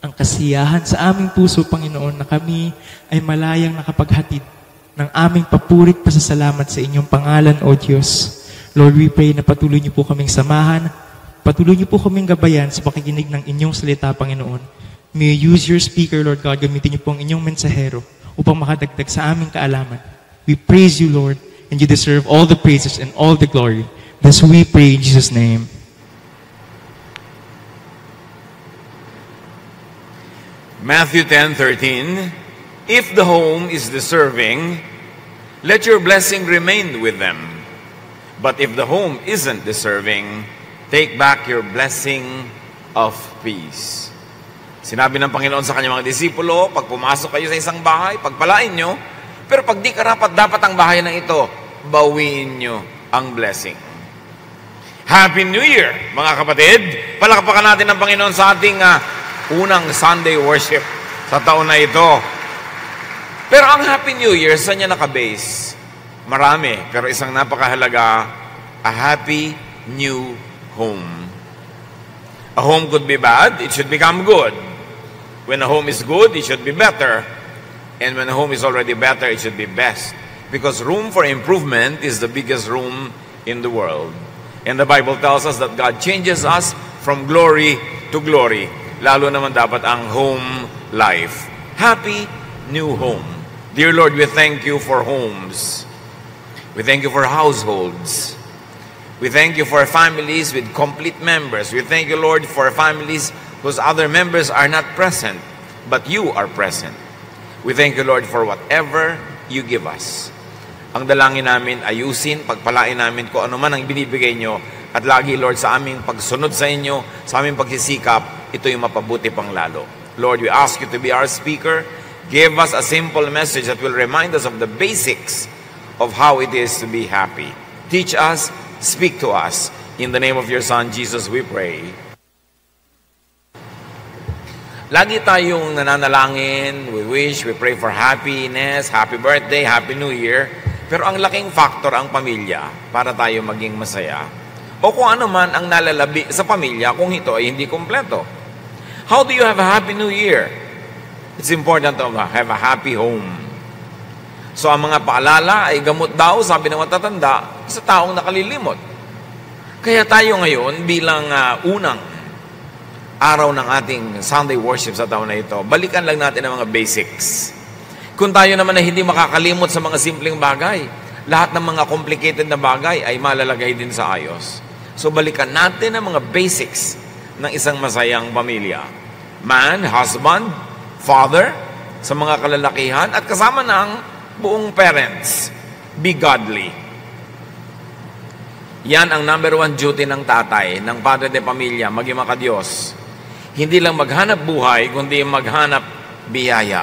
ang kasiyahan sa aming puso, Panginoon, na kami ay malayang nakapaghatid ng aming papurit pasasalamat sa inyong pangalan, O Diyos. Lord, we pray na patuloy niyo po kaming samahan, patuloy niyo po kaming gabayan sa pakikinig ng inyong salita, Panginoon. May you use your speaker, Lord God, gamitin niyo po ang inyong mensahero upang makadagdag sa aming kaalaman. We praise you, Lord, and you deserve all the praises and all the glory. This we pray in Jesus' name. Matthew 10:13, if the home is deserving, let your blessing remain with them. But if the home isn't deserving, take back your blessing of peace. Sinabi ng Panginoon sa kanyang mga disipulo, pag pumasok kayo sa isang bahay, pagpalain nyo, pero pag di karapat dapat ang bahay ng ito, bawiin nyo ang blessing. Happy New Year, mga kapatid! Palakpakan natin ang Panginoon sa ating unang Sunday worship sa taon na ito. Pero ang Happy New Year, saan niya nakabase? Marami, pero isang napakahalaga, a happy new home. A home could be bad, it should become good. When a home is good, it should be better. And when a home is already better, it should be best. Because room for improvement is the biggest room in the world. And the Bible tells us that God changes us from glory to glory. Lalo naman dapat ang home life. Happy new home. Dear Lord, we thank you for homes. We thank you for households. We thank you for families with complete members. We thank you, Lord, for families whose other members are not present, but you are present. We thank you, Lord, for whatever you give us. Ang dalangin namin, ayusin, pagpalain namin kung ano man ang binibigay nyo. At lagi, Lord, sa aming pagsunod sa inyo, sa aming pagsisikap, ito yung mapabuti pang lalo. Lord, we ask you to be our speaker. Give us a simple message that will remind us of the basics of how it is to be happy. Teach us, speak to us. In the name of your Son, Jesus, we pray. Lagi tayong nananalangin, we wish, we pray for happiness, happy birthday, happy new year. Pero ang laking factor ang pamilya para tayo maging masaya. O kung ano man ang nalalabi sa pamilya kung ito ay hindi kompleto. How do you have a happy new year? It's important to have a happy home. So ang mga paalala ay gamot daw, sabi ng matatanda, sa taong nakalilimot. Kaya tayo ngayon bilang unang araw ng ating Sunday worship sa taon na ito, balikan lang natin ang mga basics. Kung tayo naman ay hindi makakalimot sa mga simpleng bagay, lahat ng mga complicated na bagay ay malalagay din sa ayos. So balikan natin ang mga basics ng isang masayang pamilya. Man, husband, father, sa mga kalalakihan, at kasama ng buong parents. Be godly. Yan ang number one duty ng tatay, ng padre de pamilya, maging makadiyos. Hindi lang maghanap buhay, kundi maghanap biyaya.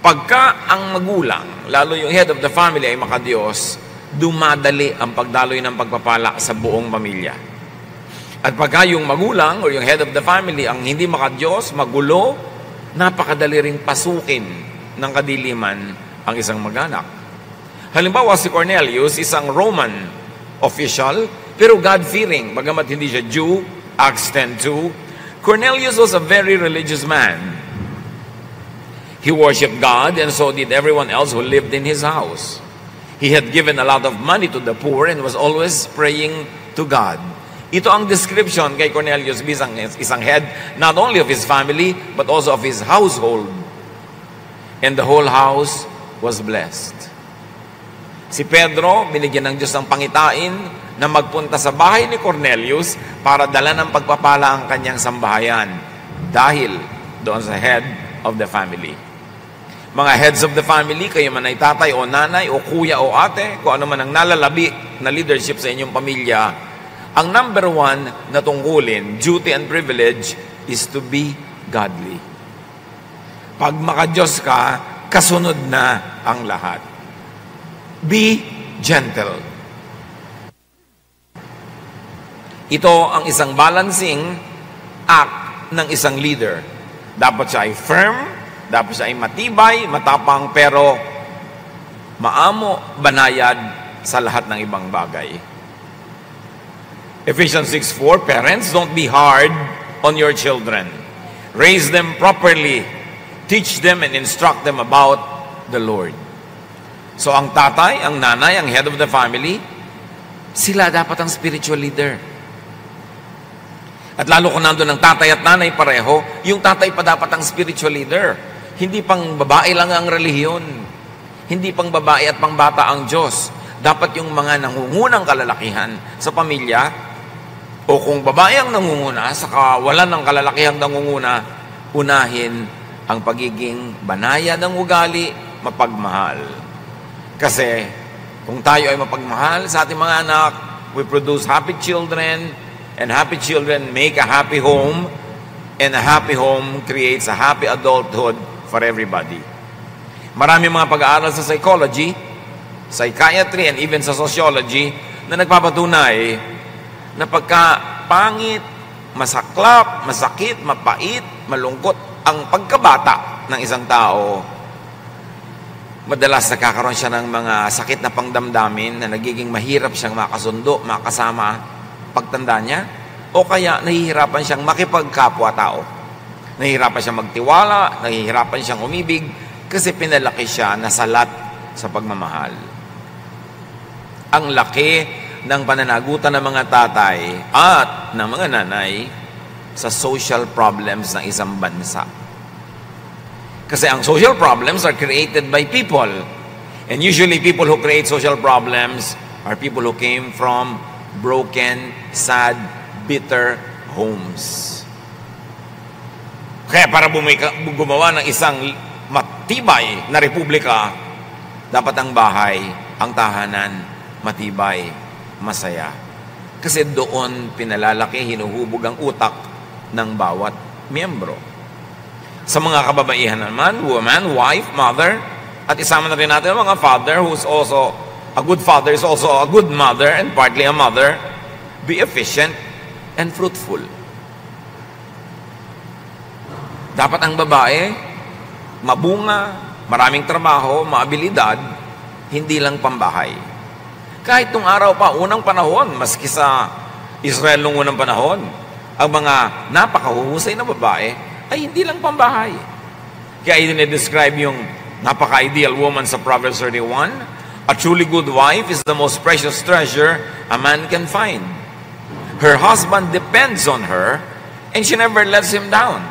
Pagka ang magulang, lalo yung head of the family ay makadiyos, dumadali ang pagdaloy ng pagpapala sa buong pamilya. At pagka yung magulang o yung head of the family ang hindi makadiyos, magulo, napakadali ring pasukin ng kadiliman ang isang mag-anak. Halimbawa si Cornelius, isang Roman official, pero God-fearing, bagamat hindi siya Jew, Acts 10:2. Cornelius was a very religious man. He worshipped God, and so did everyone else who lived in his house. He had given a lot of money to the poor and was always praying to God. Ito ang description kay Cornelius bilang isang head, not only of his family, but also of his household. And the whole house was blessed. Si Pedro, binigyan ng Diyos ng pangitain na magpunta sa bahay ni Cornelius para dala ng pagpapala ang kanyang sambahayan dahil doon sa head of the family. Mga heads of the family, kayo man ay tatay o nanay o kuya o ate, kung ano man ang nalalabi na leadership sa inyong pamilya, ang number one na tungkulin, duty and privilege, is to be godly. Pag makadiyos ka, kasunod na ang lahat. Be gentle. Ito ang isang balancing act ng isang leader. Dapat siya ay firm, dapat siya ay matibay, matapang, pero maamo, banayad sa lahat ng ibang bagay. Ephesians 6:4, parents, don't be hard on your children. Raise them properly. Teach them and instruct them about the Lord. So ang tatay, ang nanay, ang head of the family, sila dapat ang spiritual leader. At lalo kung nandun ang tatay at nanay pareho, yung tatay pa dapat ang spiritual leader. Hindi pang babae lang ang relihiyon. Hindi pang babae at pang bata ang Diyos. Dapat yung mga nangungunang kalalakihan sa pamilya, o kung babae ang nangunguna, sa kawalan ng kalalakihang nangunguna, unahin ang pagiging banaya ng ugali, mapagmahal. Kasi kung tayo ay mapagmahal sa ating mga anak, we produce happy children, and happy children make a happy home, and a happy home creates a happy adulthood for everybody. Marami mga pag-aaral sa psychology, psychiatry, and even sa sociology na nagpapatunay na pagka pangit, masaklap, masakit, mapait, malungkot ang pagkabata ng isang tao, madalas nakakaroon siya ng mga sakit na pangdamdamin na nagiging mahirap siyang makasundo, makasama pagtanda niya, o kaya nahihirapan siyang makipagkapwa-tao. Nahihirapan siyang magtiwala, nahihirapan siyang umibig kasi pinalaki siya na salat sa pagmamahal. Ang laki ng pananagutan ng mga tatay at ng mga nanay sa social problems ng isang bansa. Kasi ang social problems are created by people. And usually people who create social problems are people who came from broken, sad, bitter homes. Kaya para gumawa ng isang matibay na republika, dapat ang bahay, ang tahanan, matibay, masaya. Kasi doon pinalalaki, hinuhubog ang utak ng bawat miyembro. Sa mga kababaihan naman, woman, wife, mother, at isama na rin natin ang mga father who's also, a good father is also a good mother and partly a mother. Be efficient and fruitful. Dapat ang babae, mabunga, maraming trabaho, maabilidad, hindi lang pambahay. Kahit nung araw pa, unang panahon, maski sa Israel nung unang panahon, ang mga napakahuhusay na babae, ay hindi lang pambahay. Kaya i-describe yung napaka-ideal woman sa Proverbs 31. A truly good wife is the most precious treasure a man can find. Her husband depends on her, and she never lets him down.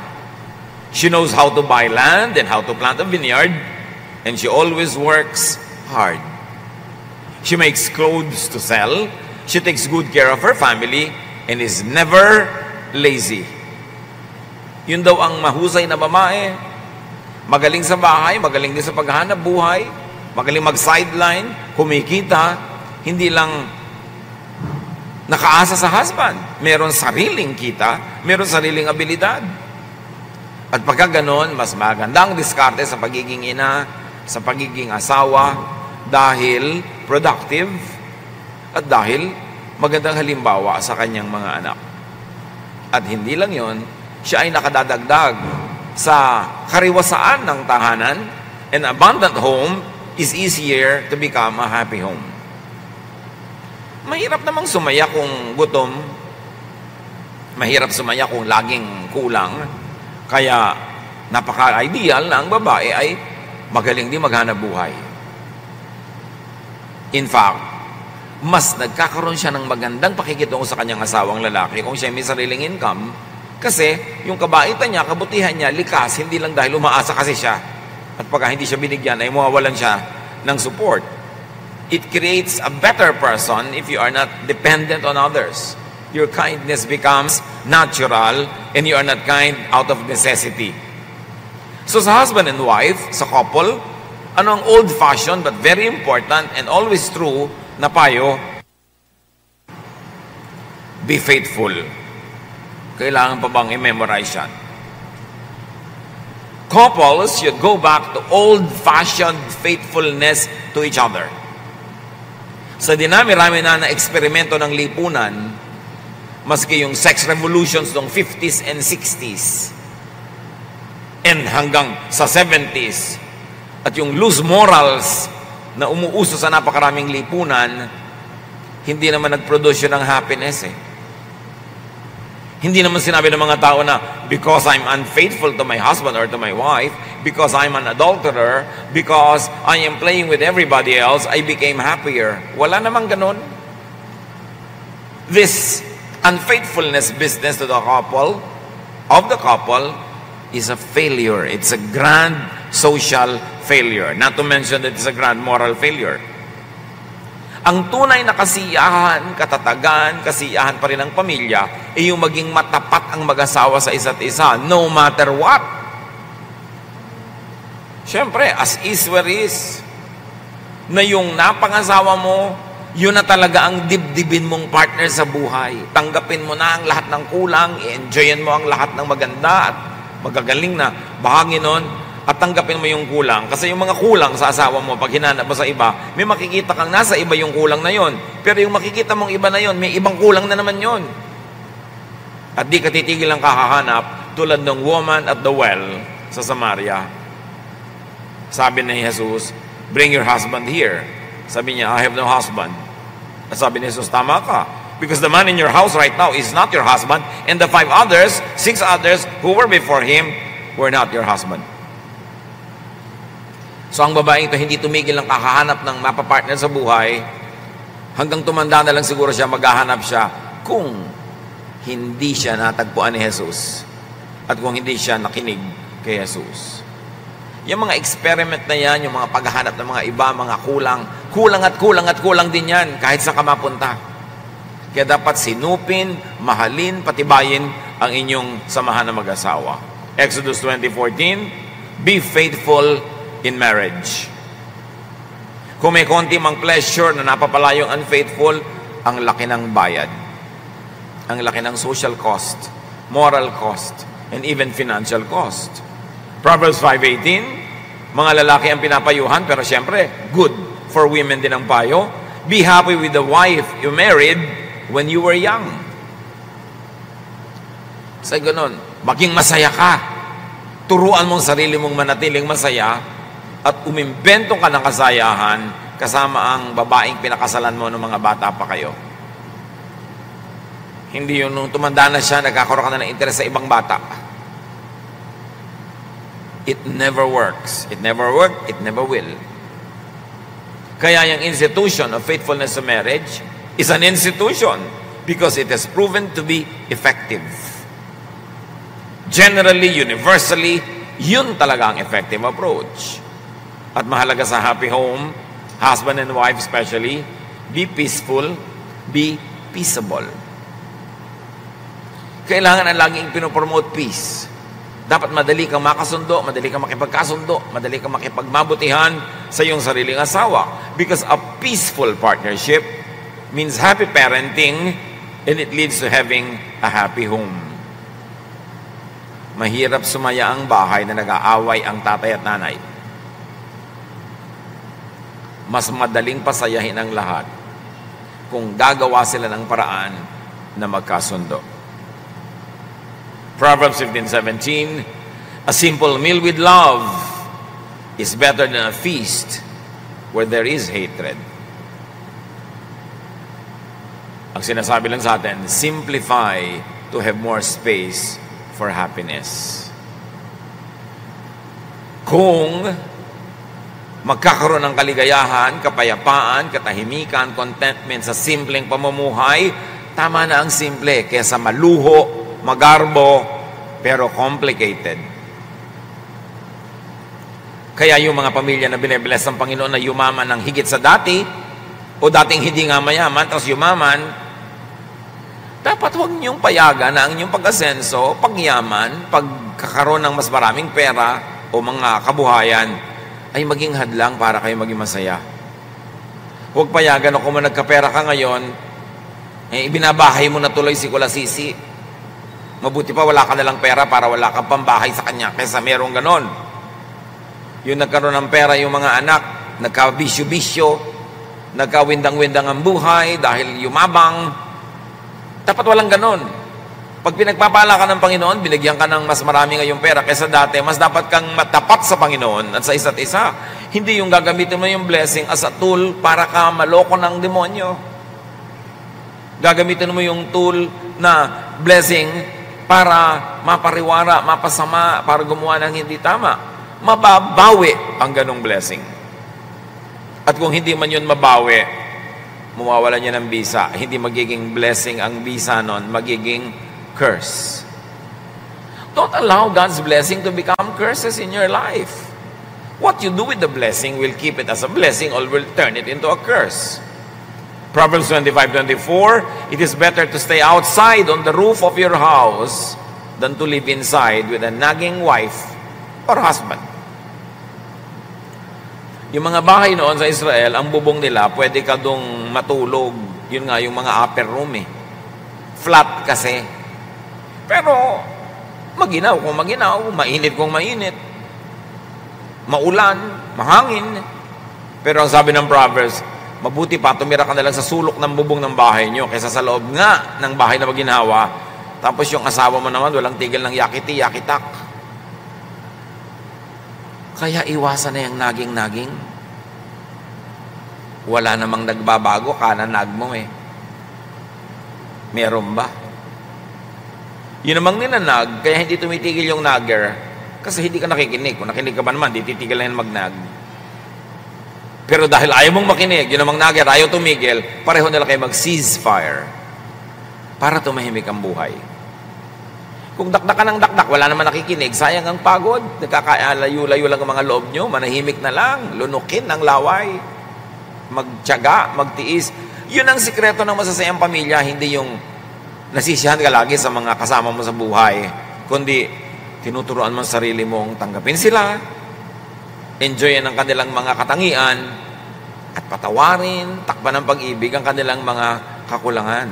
She knows how to buy land and how to plant a vineyard, and she always works hard. She makes clothes to sell, she takes good care of her family, and is never lazy. Yun daw ang mahusay na babae. Magaling sa bahay, magaling din sa paghahanap buhay, magaling mag-sideline, kumikita, hindi lang nakaasa sa husband. Meron sariling kita, meron sariling abilidad. At pagka ganon, mas magandang diskarte sa pagiging ina, sa pagiging asawa, dahil productive, at dahil magandang halimbawa sa kanyang mga anak. At hindi lang yon, siya ay nakadadagdag sa kariwasaan ng tahanan. An abundant home is easier to become a happy home. Mahirap namang sumaya kung gutom. Mahirap sumaya kung laging kulang. Kaya napaka-ideal na ang babae ay magaling din maghanap buhay. In fact, mas nagkakaroon siya ng magandang pakikitungo sa kanyang asawang lalaki kung siya may sariling income. Kasi yung kabaitan niya, kabutihan niya, likas, hindi lang dahil umaasa kasi siya. At pagka hindi siya binigyan, ay mawawalan siya ng support. It creates a better person if you are not dependent on others. Your kindness becomes natural and you are not kind out of necessity. So sa husband and wife, sa couple, ano ang old-fashioned but very important and always true na payo? Be faithful. Kailangan pa bang i-memorize yan? Couples should go back to old-fashioned faithfulness to each other. Sa dinami-rami na eksperimento ng lipunan, maski yung sex revolutions noong 50s and 60s, and hanggang sa 70s, at yung loose morals na umuuso sa napakaraming lipunan, hindi naman nag-produce yun ng happiness eh. Hindi naman sinabi ng mga tao na, because I'm unfaithful to my husband or to my wife, because I'm an adulterer, because I am playing with everybody else, I became happier. Wala namang ganun. This unfaithfulness business to the couple, is a failure. It's a grand social failure. Not to mention that it's a grand moral failure. Ang tunay na kasiyahan, katatagan, kasiyahan pa rin ng pamilya, ay yung maging matapat ang mag-asawa sa isa't isa, no matter what. Siyempre, as is where is, na yung napangasawa mo, yun na talaga ang dibdibin mong partner sa buhay. Tanggapin mo na ang lahat ng kulang, i-enjoyin mo ang lahat ng maganda at magagaling na bahagi nun, at tanggapin mo yung kulang. Kasi yung mga kulang sa asawa mo, pag hinanap mo sa iba, may makikita kang nasa iba yung kulang na yon. Pero yung makikita mong iba na yon, may ibang kulang na naman yon. At di ka titigil ang kakahanap, tulad ng woman at the well sa Samaria. Sabi ni Jesus, bring your husband here. Sabi niya, I have no husband. At sabi ni Jesus, tama ka. Because the man in your house right now is not your husband, and the 6 others who were before him were not your husband. So ang babaeng ito hindi tumigil ng kakahanap ng mapapartner sa buhay, hanggang tumanda na lang siguro siya, maghahanap siya kung hindi siya natagpuan ni Jesus at kung hindi siya nakinig kay Jesus. Yung mga experiment na yan, yung mga paghahanap ng mga iba, mga kulang din yan kahit sa kamapunta. Kaya dapat sinupin, mahalin, patibayin ang inyong samahan ng mag-asawa. Exodus 20:14, be faithful in marriage. Kung may konti mang pleasure na napapala yung unfaithful, ang laki ng bayad. Ang laki ng social cost, moral cost, and even financial cost. Proverbs 5:18, mga lalaki ang pinapayuhan, pero siyempre, good for women din ang payo. Be happy with the wife you married when you were young. Sa ganun, maging masaya ka. Turuan mong sarili mong manatiling masaya at umimbento ka ng kasayahan kasama ang babaeng pinakasalan mo ng mga bata pa kayo. Hindi yun nung tumanda na siya, nagkakaroon ka na ng interes sa ibang bata. It never works. It never worked. It never will. Kaya yung institution of faithfulness to marriage is an institution because it has proven to be effective. Generally, universally, yun talaga ang effective approach. At mahalaga sa happy home, husband and wife especially, be peaceful, be peaceable. Kailangan ang laging pinopromote peace. Dapat madali kang makasundo, madali kang makipagkasundo, madali kang makipagmabutihan sa iyong sariling asawa. Because a peaceful partnership means happy parenting and it leads to having a happy home. Mahirap sumaya ang bahay na nag-aaway ang tatay at nanay. Mas madaling pasayahin ang lahat kung gagawa sila ng paraan na magkasundo. Proverbs 15:17, a simple meal with love is better than a feast where there is hatred. Ang sinasabi lang sa atin, simplify to have more space for happiness. Kung magkakaroon ng kaligayahan, kapayapaan, katahimikan, contentment sa simpleng pamumuhay, tama na ang simple kaysa maluho, magarbo, pero complicated. Kaya yung mga pamilya na binibless ng Panginoon na yumaman ng higit sa dati, o dating hindi nga mayaman, tapos yumaman, dapat huwag niyong payagan na ang inyong pag-asenso, pagyaman, pagkakaroon ng mas maraming pera o mga kabuhayan, ay maging hadlang para kayo maging masaya. Huwag payagan o kung nagkapera ka ngayon, ibinabahay mo na tuloy si Kulasisi. Mabuti pa wala ka nalang pera para wala kang pambahay sa kanya kaysa merong ganon. Yung nagkaroon ng pera yung mga anak, nagkabisyo-bisyo, nagkawindang-windang ang buhay dahil yumabang. Dapat walang ganon. Pag pinagpapala ka ng Panginoon, binigyan ka ng mas marami ngayong pera kaysa dati, mas dapat kang matapat sa Panginoon at sa isa't isa. Hindi yung gagamitin mo yung blessing as a tool para ka maloko ng demonyo. Gagamitin mo yung tool na blessing para mapariwara, mapasama, para gumawa ng hindi tama. Mababawi ang ganong blessing. At kung hindi man yun mabawi, mawawalan niya ng visa. Hindi magiging blessing ang visa nun, magiging curse. Don't allow God's blessing to become curses in your life. What you do with the blessing will keep it as a blessing or will turn it into a curse. Proverbs 25:24, it is better to stay outside on the roof of your house than to live inside with a nagging wife or husband. Yung mga bahay noon sa Israel, ang bubong nila, pwede ka dong matulog. Yun nga, yung mga upper room Flat kasi. Pero, maginaw kung maginaw, mainit kung mainit. Maulan, mahangin. Pero ang sabi ng Proverbs, mabuti pa, tumira ka na lang sa sulok ng bubong ng bahay nyo kaysa sa loob nga ng bahay na maginhawa. Tapos yung asawa mo naman, walang tigil ng yakiti, yakitak. Kaya iwasan na yung naging-naging. Wala namang nagbabago, kananag mo Meron ba? Yun namang ninanag, kaya hindi tumitigil yung nagger, kasi hindi ka nakikinig. Kung nakinig ka ba naman, di titigil na yan magnag. Pero dahil ayaw mong makinig, yun namang nagger, ayaw tumigil, pareho nila kayo mag-ceasefire para tumahimik ang buhay. Kung dakdak ka ng dakdak, wala naman nakikinig, sayang ang pagod, nagkakalayo-layo lang ang mga loob nyo, manahimik na lang, lunukin ang laway, magtiyaga, magtiis. Yun ang sikreto ng masasayang pamilya, hindi yung nasisiyahan ka lagi sa mga kasama mo sa buhay, kundi tinuturuan mo sa sarili mong tanggapin sila, enjoyin ang kanilang mga katangian, at patawarin, takpan ng pag-ibig ang kanilang mga kakulangan.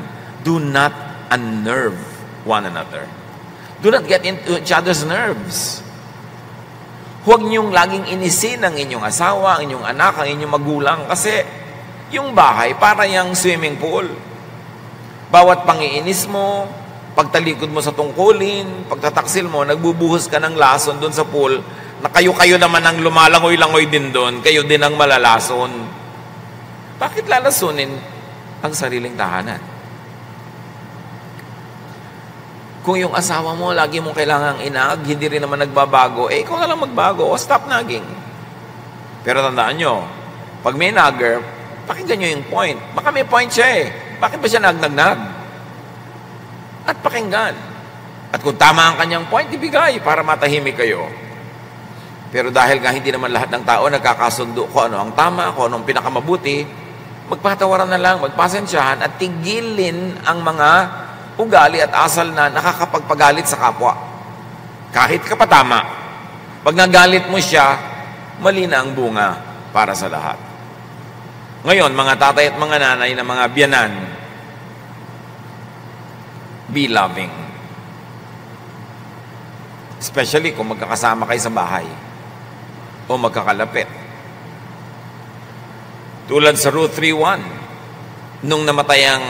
Do not unnerve one another. Do not get into each other's nerves. Huwag niyong laging inisin ang inyong asawa, ang inyong anak, ang inyong magulang, kasi yung bahay para yung swimming pool. Bawat pangiinis mo, pagtalikod mo sa tungkulin, pagtataksil mo, nagbubuhos ka ng lason doon sa pool, na kayo-kayo naman ang lumalangoy-langoy din doon, kayo din ang malalason. Bakit lalasunin ang sariling tahanan? Kung yung asawa mo, lagi mong kailangang inag, hindi rin naman nagbabago, ikaw na lang magbago, o stop nagging. Pero tandaan nyo, pag may nagger, pakinggan nyo yung point. Baka may point siya Bakit ba siya nag-nag-nag? At pakinggan. At kung tama ang kanyang point, ibigay para matahimik kayo. Pero dahil nga hindi naman lahat ng tao nagkakasundo kung ano ang tama, kung ano ang pinakamabuti, magpatawaran na lang, magpasensyahan at tigilin ang mga ugali at asal na nakakapagpagalit sa kapwa. Kahit ka pa tama, pag nagalit mo siya, mali na ang bunga para sa lahat. Ngayon, mga tatay at mga nanay na mga biyanan, be loving. Especially kung magkakasama kayo sa bahay o magkakalapit. Tulad sa Ruth 3:1, nung namatay ang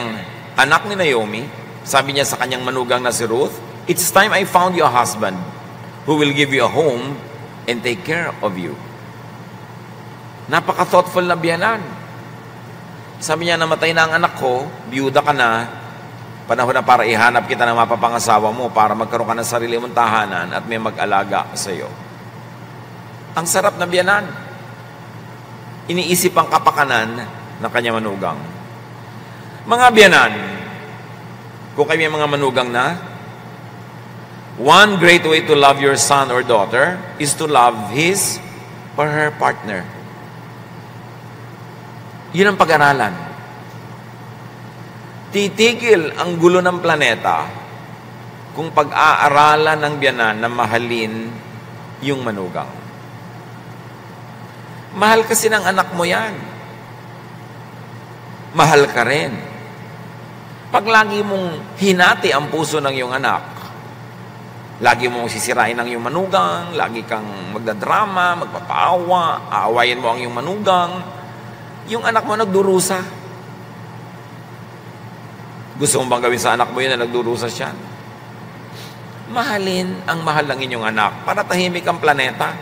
anak ni Naomi, sabi niya sa kanyang manugang na si Ruth, "It's time I found you a husband who will give you a home and take care of you." Napaka-thoughtful na biyanan. Sabi niya, namatay na ang anak ko, biyuda ka na, panahon na para ihanap kita ng mapapangasawa mo para magkaroon ka ng sarili mong tahanan at may mag-alaga sa iyo. Ang sarap na biyanan. Iniisip ang kapakanan ng kanyang manugang. Mga biyanan, kung kayo may mga manugang na, one great way to love your son or daughter is to love his or her partner. Yun ang pag-aralan. Titigil ang gulo ng planeta kung pag-aaralan ng biyanan na mahalin yung manugang. Mahal kasi ng anak mo yan. Mahal ka rin. Pag lagi mong hinati ang puso ng iyong anak, lagi mong sisirain ang iyong manugang, lagi kang magdadrama, magpapaawa, aawayin mo ang iyong manugang, yung anak mo nagdurusa. Gusto mong bang gawin sa anak mo yun na nagdurusa siya? Mahalin ang mahal ng inyong anak para tahimik ang planeta.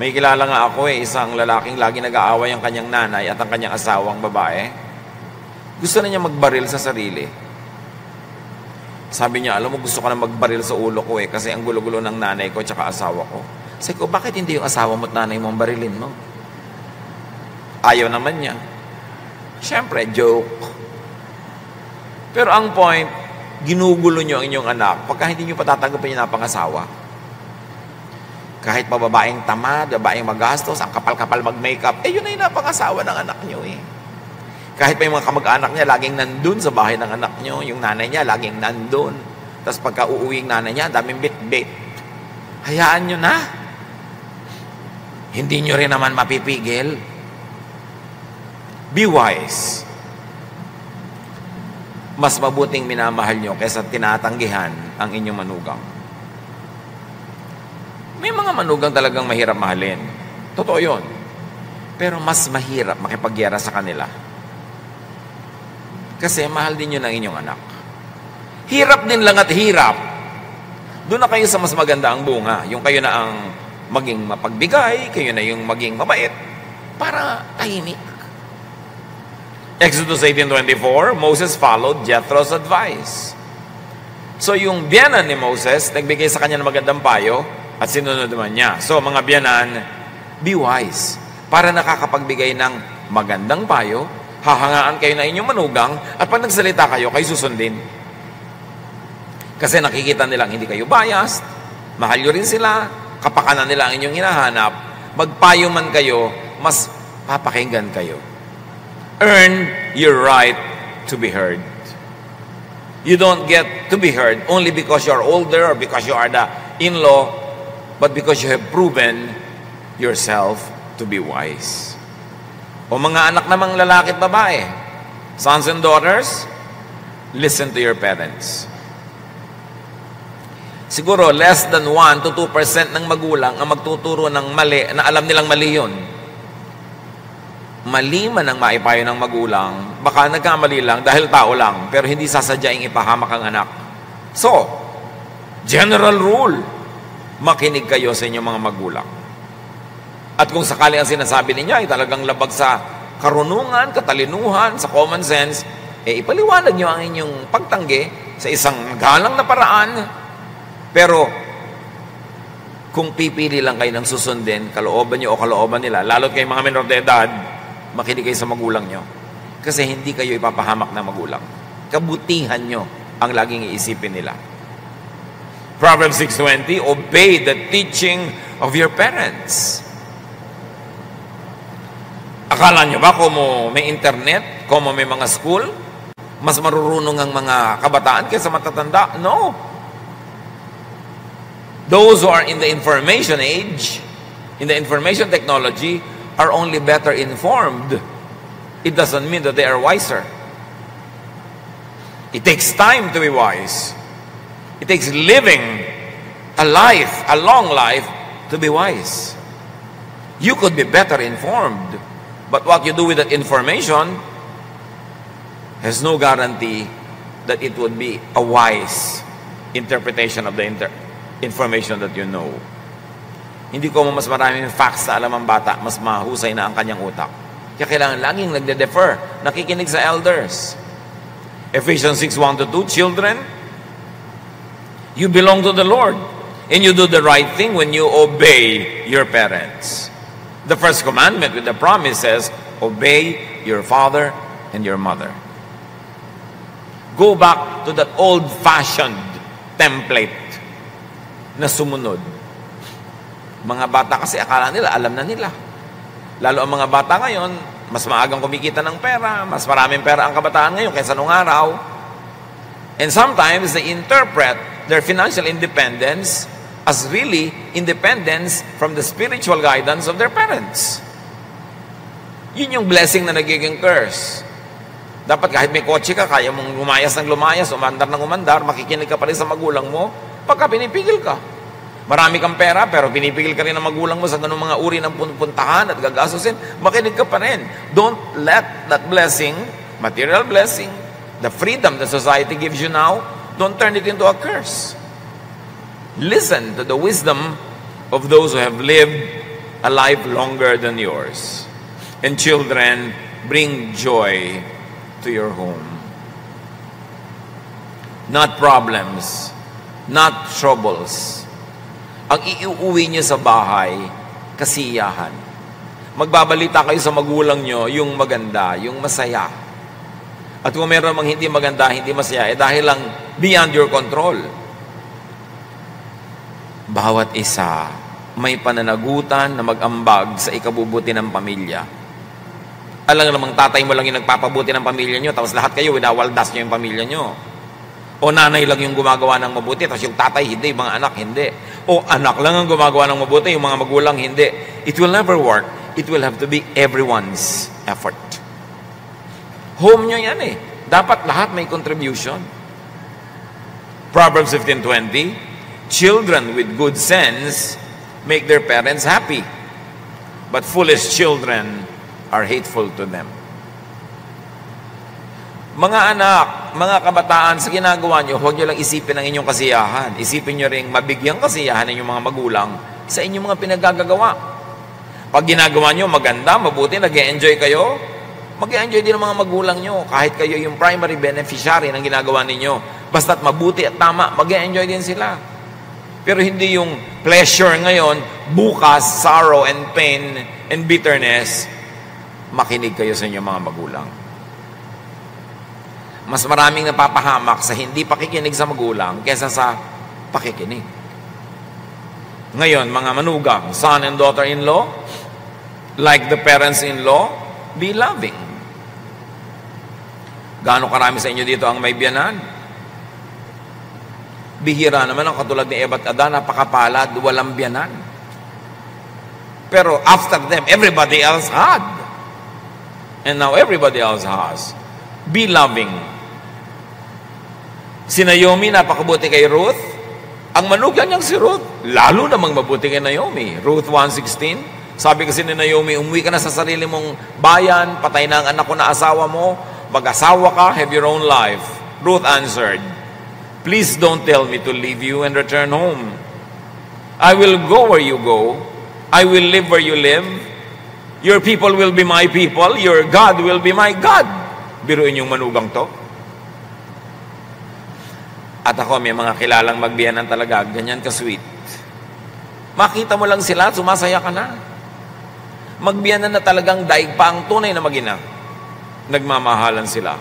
May kilala nga ako isang lalaking lagi nag-aaway ang kanyang nanay at ang kanyang asawang babae. Gusto na niya magbaril sa sarili. Sabi niya, alam mo, gusto ka na magbaril sa ulo ko kasi ang gulo-gulo ng nanay ko tsaka asawa ko. Sabi ko, bakit hindi yung asawa mo at nanay mo ang barilin mo? Ayaw naman niya. Siyempre, joke. Pero ang point, ginugulo niyo ang inyong anak pagka hindi niyo patatanggapin yung napangasawa. Kahit pa babaeng tamad, babaeng magastos, ang kapal-kapal mag-makeup, yun na yung napangasawa ng anak niyo Kahit pa yung mga kamag-anak niya, laging nandun sa bahay ng anak niyo. Yung nanay niya, laging nandun. Tapos pagka uuwi yung nanay niya, daming bit-bit. Hayaan niyo na. Hindi niyo rin naman mapipigil. Be wise. Mas mabuting minamahal niyo kaysa tinatanggihan ang inyong manugang. May mga manugang talagang mahirap mahalin. Totoo yun. Pero mas mahirap makipagyara sa kanila. Kasi mahal din yun ang inyong anak. Hirap din lang at hirap. Doon na kayo sa mas maganda ang bunga. Yung kayo na ang maging mapagbigay, kayo na yung maging mabait, para tahimik. Exodus 18:24, Moses followed Jethro's advice. So yung biyanan ni Moses, nagbigay sa kanya ng magandang payo at sinunod naman niya. So mga biyanan, be wise. Para nakakapagbigay ng magandang payo, hahangaan kayo na inyong manugang at pag nagsalita kayo, kayo susundin. Kasi nakikita nilang hindi kayo biased, mahal nyo rin sila, kapakanan nila ang inyong hinahanap, magpayo man kayo, mas papakinggan kayo. Earn your right to be heard. You don't get to be heard only because you're older or because you are the in-law, but because you have proven yourself to be wise. O mga anak namang lalaki at babae, sons and daughters, listen to your parents. Siguro less than 1 to 2% ng magulang ang magtuturo ng mali na alam nilang mali yun. Mali man ang maipayo ng magulang, baka nagkamali lang dahil tao lang, pero hindi sasadyaing ipahamak ang anak. So, general rule, makinig kayo sa inyong mga magulang. At kung sakali ang sinasabi niya ay talagang labag sa karunungan, katalinuhan, sa common sense, ipaliwanag niyo ang inyong pagtanggi sa isang galang na paraan. Pero, kung pipili lang kayo ng susundin, kalooban niyo o kalooban nila, lalo't kayo mga menor de edad, makinig kayo sa magulang niyo. Kasi hindi kayo ipapahamak ng magulang. Kabutihan niyo ang laging iisipin nila. Proverbs 6:20, obey the teaching of your parents. Akala nyo ba kung may internet, kung may mga school, mas marurunong ang mga kabataan kaysa matatanda? No. Those who are in the information age, in the information technology, are only better informed. It doesn't mean that they are wiser. It takes time to be wise. It takes living a life, a long life, to be wise. You could be better informed, but what you do with that information has no guarantee that it would be a wise interpretation of the information that you know. Hindi ko mas maraming facts sa alam ang bata, mas mahusay na ang kanyang utak. Kaya kailangan laging nagde-defer, nakikinig sa elders. Ephesians 6:1-2, children, you belong to the Lord, and you do the right thing when you obey your parents. The first commandment with the promise says, obey your father and your mother. Go back to that old-fashioned template na sumunod. Mga bata kasi akala nila, alam na nila. Lalo ang mga bata ngayon, mas maagang kumikita ng pera, mas maraming pera ang kabataan ngayon kaysa nung araw. And sometimes they interpret their financial independence as really independence from the spiritual guidance of their parents. Yun yung blessing na nagiging curse. Dapat kahit may kotse ka, kaya mong lumayas ng lumayas, umandar ng umandar, makikinig ka pa rin sa magulang mo, pagka pinipigil ka. Marami kang pera, pero pinipigil ka rin ng magulang mo sa ganung mga uri ng puntahan at gagastusin, makinig ka pa rin. Don't let that blessing, material blessing, the freedom that society gives you now, don't turn it into a curse. Listen to the wisdom of those who have lived a life longer than yours. And children, bring joy to your home. not problems, not troubles. Ang iuwi nyo sa bahay, kasiyahan. Magbabalita kayo sa magulang nyo yung maganda, yung masaya. At kung meron mang hindi maganda, hindi masaya, dahil lang beyond your control. Bawat isa may pananagutan na mag-ambag sa ikabubuti ng pamilya. Alam namang tatay mo lang yung nagpapabuti ng pamilya nyo, tapos lahat kayo, winawaldas nyo yung pamilya nyo. O nanay lang yung gumagawa ng mabuti, tapos yung tatay hindi, mga anak hindi. O anak lang ang gumagawa ng mabuti, yung mga magulang hindi. It will never work. It will have to be everyone's effort. Home nyo yan eh. Dapat lahat may contribution. Proverbs 15:20, children with good sense make their parents happy, but foolish children are hateful to them. Mga anak, mga kabataan, sa ginagawa nyo, huwag nyo lang isipin ang inyong kasiyahan. Isipin nyo rin mabigyang kasiyahan ng inyong mga magulang sa inyong mga pinagagagawa. Pag ginagawa nyo maganda, mabuti, nag-e-enjoy kayo, mag-e-enjoy din ang mga magulang nyo. Kahit kayo yung primary beneficiary ng ginagawa ninyo. Basta't mabuti at tama, mag-e-enjoy din sila. Pero hindi yung pleasure ngayon, bukas, sorrow and pain and bitterness, makinig kayo sa inyong mga magulang. Mas maraming napapahamak sa hindi pakikinig sa magulang kesa sa pakikinig. Ngayon, mga manugang, son and daughter-in-law, like the parents-in-law, be loving. Gaano karami sa inyo dito ang may biyanan? Bihira naman ang katulad ni Eva at Adan, napakapalad, walang biyanan. Pero after them, everybody else had. And now everybody else has. Be loving. Si Naomi, napakabuti kay Ruth. Ang manugang niyang si Ruth, lalo namang mabuti kay Naomi. Ruth 1:16, sabi kasi ni Naomi, umuwi ka na sa sarili mong bayan, patay na ang anak ko na asawa mo, mag-asawa ka, have your own life. Ruth answered, please don't tell me to leave you and return home. I will go where you go. I will live where you live. Your people will be my people. Your God will be my God. Biruin yung manugang to. At ako, may mga kilalang magbiyanan talaga, ganyan ka-sweet. Makita mo lang sila, sumasaya ka na. Magbiyanan na talagang daig pa ang tunay na mag-ina. Nagmamahalan sila.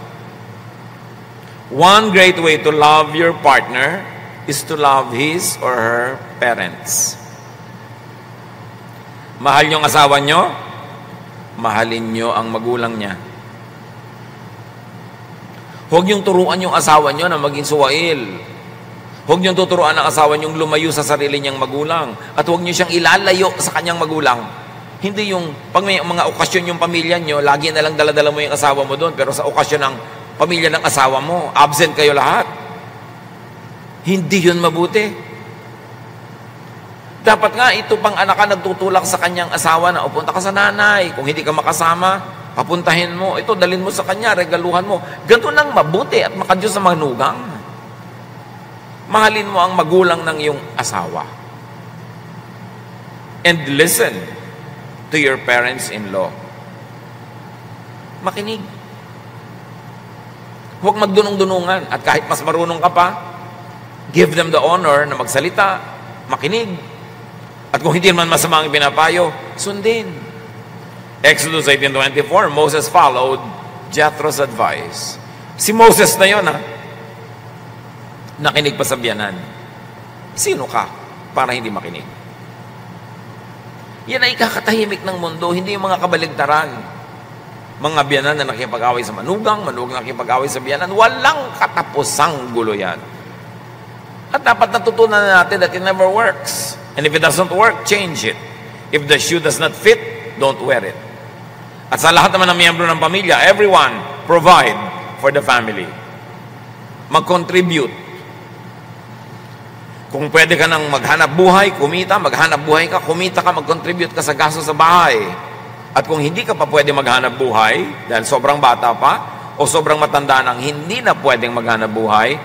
One great way to love your partner is to love his or her parents. Mahal niyo ang asawa niyo, mahalin niyo ang magulang niya. Huwag niyong turuan yung asawa niyo na maging suwail. Huwag niyong tuturuan ang asawa niyong lumayo sa sarili niyang magulang. At huwag niyo siyang ilalayo sa kanyang magulang. Hindi yung, pag may mga okasyon yung pamilya niyo, lagi na lang daladala mo yung asawa mo doon, pero sa okasyon ng pamilya ng asawa mo, absent kayo lahat. Hindi yun mabuti. Dapat nga, ito pang anak ka nagtutulak sa kanyang asawa na, upunta ka sa nanay. Kung hindi ka makasama, papuntahin mo. Ito, dalhin mo sa kanya, regaluhan mo. Ganito nang mabuti at makadiyos sa manugang. Mahalin mo ang magulang ng iyong asawa. And listen to your parents-in-law. Makinig. Huwag magdunong-dunungan. At kahit mas marunong ka pa, give them the honor na magsalita, makinig. At kung hindi man masama ang pinapayo, sundin. Exodus 18:24, Moses followed Jethro's advice. Si Moses na yun, nakinig pa sa biyanan. Sino ka para hindi makinig? Yan ay kakatahimik ng mundo, hindi yung mga kabaligtaran. Mga biyanan na nakipag-away sa manugang na nakipag-away sa biyanan, walang katapusang gulo yan. At dapat natutunan natin that it never works. And if it doesn't work, change it. If the shoe does not fit, don't wear it. At sa lahat naman ng miyembro ng pamilya, everyone provide for the family. Mag-contribute. Kung pwede ka nang maghanap buhay, kumita, maghanap buhay ka, kumita ka, mag-contribute ka sa gasto sa bahay. At kung hindi ka pa pwede maghanap buhay, dahil sobrang bata pa, o sobrang matanda nang hindi na pwedeng maghanap buhay,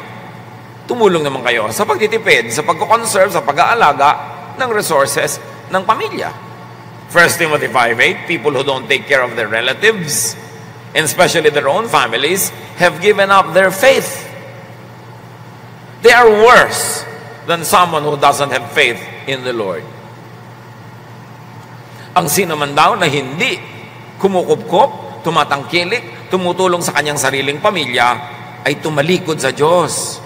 tumulong naman kayo sa pagtitipid, sa pagko-conserve, sa pag-aalaga ng resources ng pamilya. 1 Timothy 5:8, people who don't take care of their relatives, and especially their own families, have given up their faith. They are worse than someone who doesn't have faith in the Lord. Ang sino man daw na hindi kumukupkop, tumatangkilik, tumutulong sa kanyang sariling pamilya, ay tumalikod sa Diyos.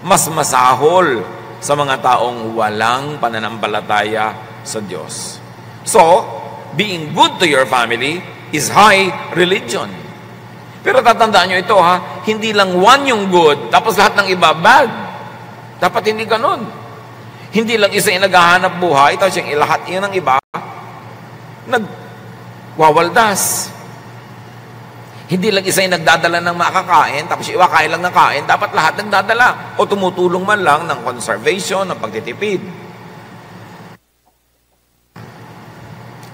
Mas masahol sa mga taong walang pananampalataya sa Diyos. So, being good to your family is high religion. Pero tatandaan nyo ito ha, hindi lang one yung good, tapos lahat ng iba bad. Dapat hindi ganun. Hindi lang isa yung naghahanap buhay, tapos yung lahat yun ng iba, nagwawaldas. Hindi lang isa yung nagdadala ng makakain, tapos yung iba kain lang ng kain, dapat lahat nagdadala. O tumutulong man lang ng conservation, ng pagtitipid.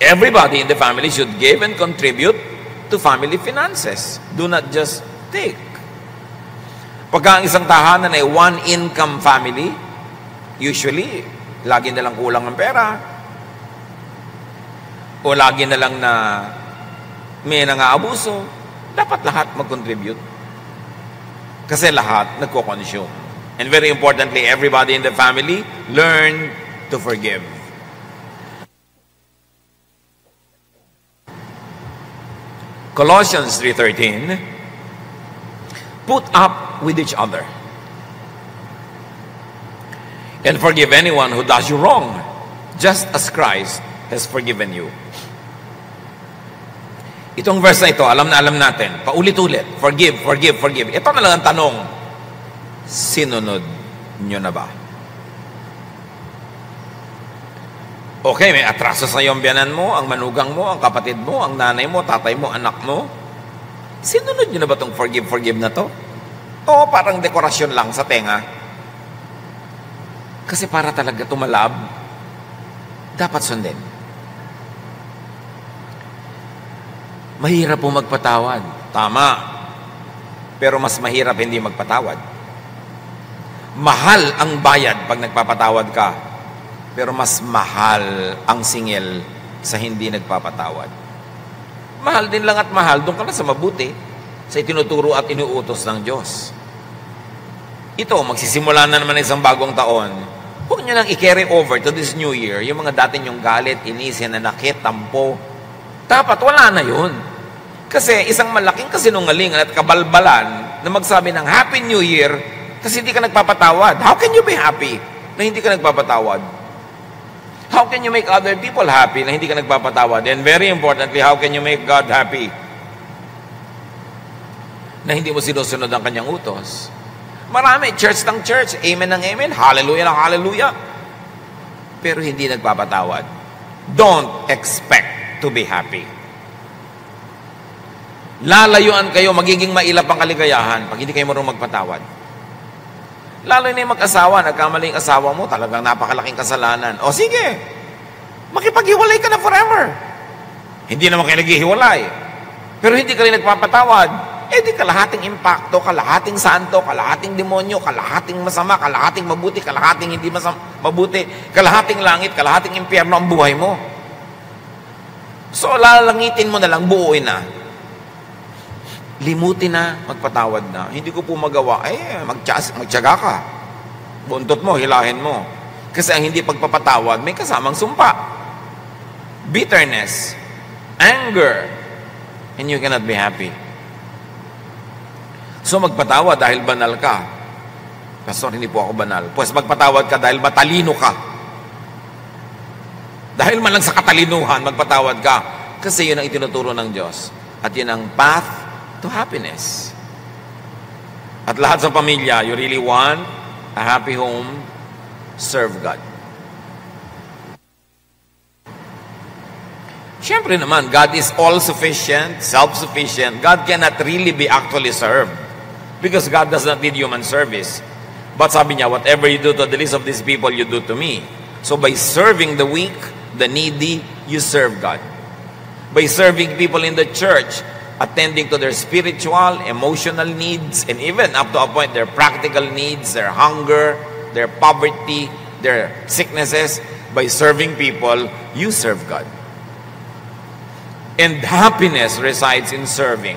Everybody in the family should give and contribute to family finances. Do not just take. Pagka ang isang tahanan ay one-income family, usually, lagi na lang kulang ng pera. O lagi na lang na may nangaabuso. Dapat lahat mag-contribute. Kasi lahat nagko-consume. And very importantly, everybody in the family, learn to forgive. Colossians 3:13, put up with each other and forgive anyone who does you wrong, just as Christ has forgiven you. Itong verse na ito, alam natin, paulit-ulit, forgive, forgive, forgive. Ito na lang ang tanong, sinunod nyo na ba? Okay, may atraso sa iyong biyanan mo, ang manugang mo, ang kapatid mo, ang nanay mo, tatay mo, anak mo. Sinunod nyo na ba itong forgive, forgive na to? O parang dekorasyon lang sa tenga? Kasi para talaga tumalab, dapat sundin. Mahirap po magpatawad. Tama. Pero mas mahirap hindi magpatawad. Mahal ang bayad pag nagpapatawad ka. Pero mas mahal ang singil sa hindi nagpapatawad. Mahal din lang at mahal, doon ka na sa mabuti, sa itinuturo at inuutos ng Diyos. Ito, magsisimula na naman isang bagong taon. Huwag nyo nang i-carry over to this new year, yung mga dati nyong galit, inis, nanakit, tampo. Dapat wala na yun. Kasi isang malaking kasinungalingan at kabalbalan na magsabi ng Happy New Year kasi hindi ka nagpapatawad. How can you be happy na hindi ka nagpapatawad? How can you make other people happy na hindi ka nagpapatawad? And very importantly, how can you make God happy na hindi mo sinusunod ang kanyang utos? Marami, church ng church, amen ng amen, hallelujah ng hallelujah. Pero hindi nagpapatawad. Don't expect to be happy. Lalayuan kayo, magiging mailap ang kaligayahan pag hindi kayo marunong magpatawad. Lalo na yung mag-asawa, nagkamali yung asawa mo, talagang napakalaking kasalanan. O sige, makipaghiwalay ka na forever. Hindi naman kayo naghihiwalay. Pero hindi ka rin nagpapatawad. Eh di kalahating impacto, kalahating santo, kalahating demonyo, kalahating masama, kalahating mabuti, kalahating hindi mabuti, kalahating langit, kalahating impyerno ang buhay mo. So lalangitin mo na lang, buuin na. Limutin na, magpatawad na. Hindi ko po magawa, magtiyaga ka. Buntot mo, hilahin mo. Kasi ang hindi pagpapatawad, may kasamang sumpa. Bitterness, anger, and you cannot be happy. So magpatawad dahil banal ka. Pastor, hindi po ako banal. Pues magpatawad ka dahil matalino ka. Dahil man lang sa katalinuhan, magpatawad ka. Kasi yun ang itinuturo ng Diyos. At yun ang path to happiness. At lahat sa pamilya, you really want a happy home, serve God. Siyempre naman, God is all-sufficient, self-sufficient. God cannot really be actually served because God does not need human service. But sabi niya, whatever you do to the least of these people, you do to me. So by serving the weak, the needy, you serve God. By serving people in the church, attending to their spiritual, emotional needs, and even up to a point, their practical needs, their hunger, their poverty, their sicknesses, by serving people, you serve God. And happiness resides in serving.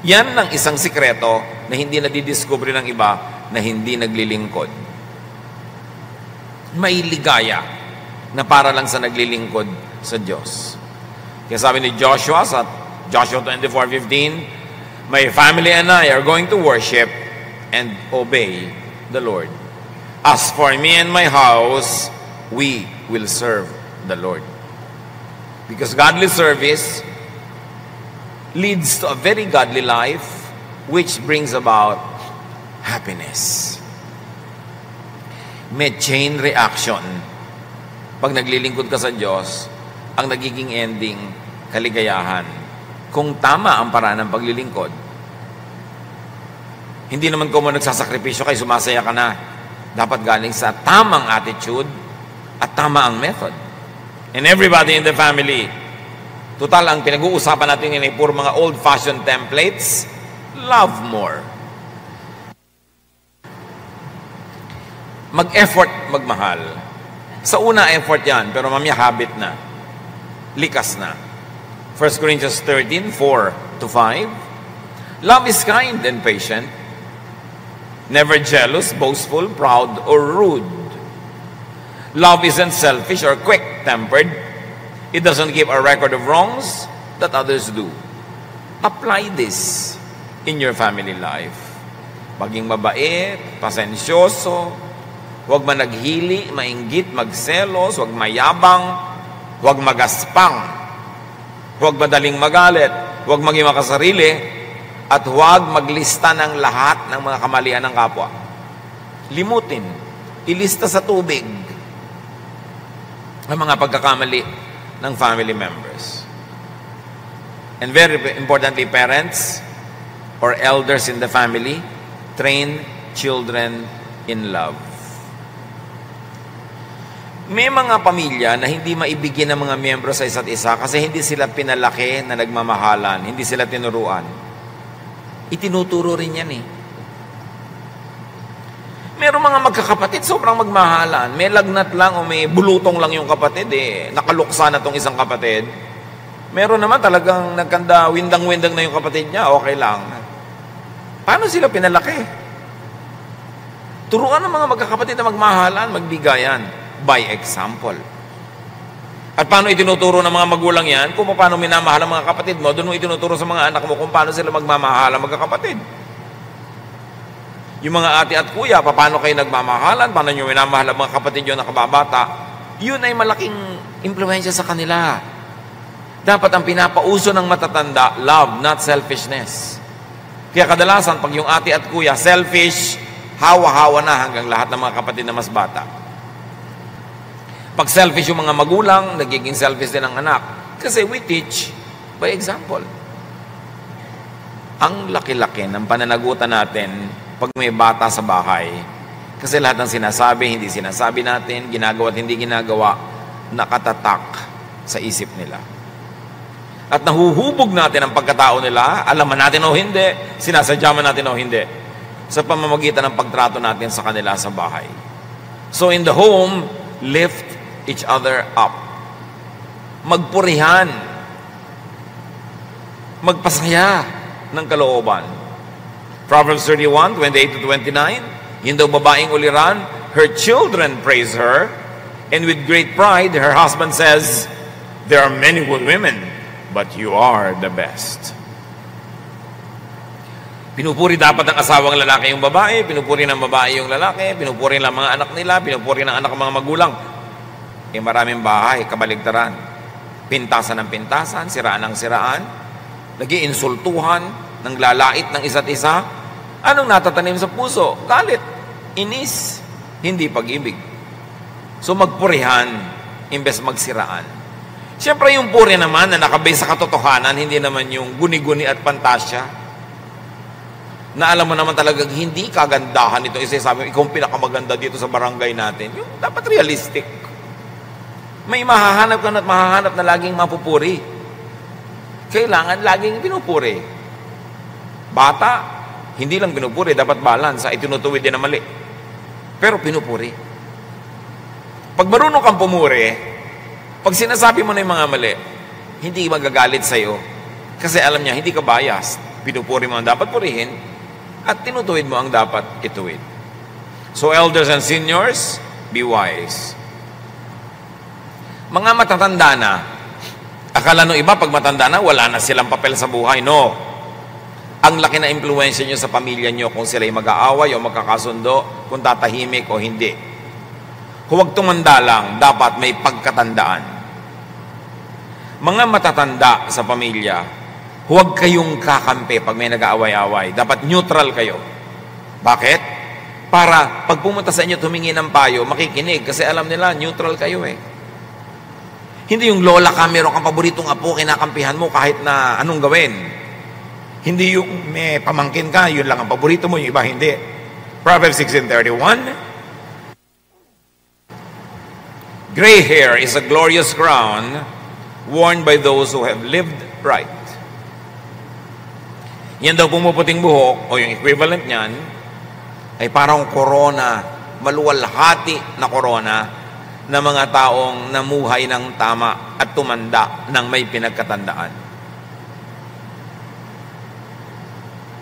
Yan ang isang sikreto na hindi nadidiscover ng iba na hindi naglilingkod. May ligaya na para lang sa naglilingkod sa Diyos. Kaya sabi ni Joshua sa Joshua 24:15, "My family and I are going to worship and obey the Lord. As for me and my house, we will serve the Lord." Because godly service leads to a very godly life, which brings about happiness. May chain reaction. Pag naglilingkod ka sa Diyos, ang nagiging ending, kaligayahan. Kung tama ang paraan ng paglilingkod, hindi naman kung nagsasakripisyo kayo, sumasaya ka na. Dapat galing sa tamang attitude at tama ang method. And everybody in the family, total ang pinag-uusapan natin yun ay puro mga old-fashioned templates. Love more. Mag-effort magmahal. Sa una, effort yan, pero mamaya habit na. Likas na. 1 Corinthians 13:4-5. Love is kind and patient, never jealous, boastful, proud, or rude. Love isn't selfish or quick-tempered. It doesn't keep a record of wrongs that others do. Apply this in your family life. Maging mabait, pasensyoso, huwag managhili, mainggit, magselos, huwag mayabang, huwag magaspang, huwag madaling magalit, huwag maging makasarili, at huwag maglista ng lahat ng mga kamalian ng kapwa. Limutin, ilista sa tubig ang mga pagkakamali ng family members. And very importantly, parents or elders in the family, train children in love. May mga pamilya na hindi maibigin ng mga miyembro sa isa't isa kasi hindi sila pinalaki na nagmamahalan, hindi sila tinuruan. Itinuturo rin yan eh. Merong mga magkakapatid, sobrang magmahalan. May lagnat lang o may bulutong lang yung kapatid eh. Nakaluksa na tong isang kapatid. Meron naman talagang nagkanda, windang-windang na yung kapatid niya, okay lang. Paano sila pinalaki? Turuan ng mga magkakapatid na magmahalan, magbigayan. By example. At paano itinuturo ng mga magulang yan? Kung paano minamahal ang mga kapatid mo, doon mo itinuturo sa mga anak mo kung paano sila magmamahal ang magkakapatid. Yung mga ate at kuya, paano kayo nagmamahalan, paano nyo minamahal ang mga kapatid nyo na kababata, yun ay malaking impluensya sa kanila. Dapat ang pinapauso ng matatanda, love, not selfishness. Kaya kadalasan, pag yung ate at kuya, selfish, hawa-hawa na hanggang lahat ng mga kapatid na mas bata. Pag selfish yung mga magulang, nagiging selfish din ang anak. Kasi we teach by example. Ang laki-laki ng pananagutan natin pag may bata sa bahay. Kasi lahat ng sinasabi, hindi sinasabi natin, ginagawa at hindi ginagawa, nakatatak sa isip nila. At nahuhubog natin ang pagkatao nila, alaman natin o hindi, sinasadyaman natin o hindi, sa pamamagitan ng pagtrato natin sa kanila sa bahay. So in the home, lift each other up. Magpurihan. Magpasaya ng kalooban. Proverbs 31:28-29, yung daw babaeng uliran, her children praise her, and with great pride, her husband says, there are many good women, but you are the best. Pinupuri dapat ng asawang lalaki yung babae, pinupuri ng babae yung lalaki, pinupuri ng mga anak nila, pinupuri ng anak ng mga magulang. Maraming bahay, kabaligtaran. Pintasan ng pintasan, siraan ng siraan, nag-iinsultuhan, nanglalait ng isa't isa. Anong natatanim sa puso? Galit, inis, hindi pag-ibig. So magpurihan, imbes magsiraan. Siyempre yung puri naman na nakabase sa katotohanan, hindi naman yung guni-guni at pantasya. Na alam mo naman talagang hindi kagandahan ito. Isa sabi mo, ikaw ang pinakamaganda dito sa barangay natin. Yung dapat realistic. May mahahanap ka at mahahanap na laging mapupuri. Kailangan laging pinupuri. Bata, hindi lang pinupuri, dapat balance. Itinutuwid din na mali. Pero pinupuri. Pag marunong kang pumuri, pag sinasabi mo na yung mga mali, hindi magagalit sa'yo. Kasi alam niya, hindi ka biased. Pinupuri mo ang dapat purihin at tinutuwid mo ang dapat ituwid. So elders and seniors, be wise. Mga matatanda na, akala nung iba pag matanda na, wala na silang papel sa buhay. No. Ang laki na impluwensya nyo sa pamilya nyo kung sila'y mag-aaway o magkakasundo, kung tatahimik o hindi. Huwag tumanda lang, dapat may pagkatandaan. Mga matatanda sa pamilya, huwag kayong kakampi pag may nag-aaway-aaway. Dapat neutral kayo. Bakit? Para pag pumunta sa inyo tumingi ng payo, makikinig kasi alam nila, neutral kayo eh. Hindi yung lola ka, meron kang paboritong apo, kinakampihan mo kahit na anong gawin. Hindi yung may pamangkin ka, yun lang ang paborito mo, yung iba hindi. Proverbs 16:31. Gray hair is a glorious crown worn by those who have lived right. Yan daw pumuputing buhok, o yung equivalent niyan, ay parang korona, maluwalhati na korona na mga taong namuhay ng tama at tumanda ng may pinagkatandaan.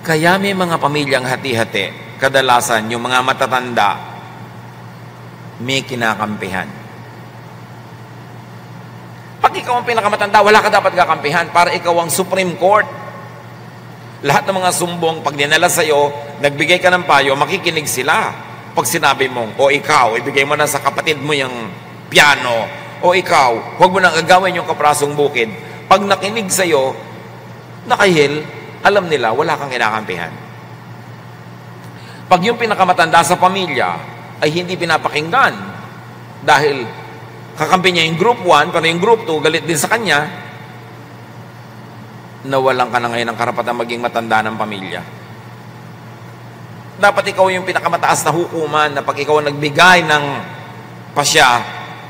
Kaya may mga pamilyang hati-hati, kadalasan yung mga matatanda, may kinakampihan. Pag ikaw ang pinakamatanda, wala ka dapat kakampihan para ikaw ang Supreme Court. Lahat ng mga sumbong, pag dinala sa'yo, nagbigay ka ng payo, makikinig sila. Pag sinabi mong, o ikaw, ibigay mo na sa kapatid mo yung piano, o ikaw, huwag mo nang agawin yung kaprasong bukid. Pag nakinig sa'yo, nakahil, alam nila, wala kang kinakampihan. Pag yung pinakamatanda sa pamilya ay hindi pinapakinggan dahil kakampi niya yung group 1, pero yung group 2 galit din sa kanya, nawalan ka na ngayon ng karapatan maging matanda ng pamilya. Dapat ikaw yung pinakamataas na hukuman na pag ikaw nagbigay ng pasya,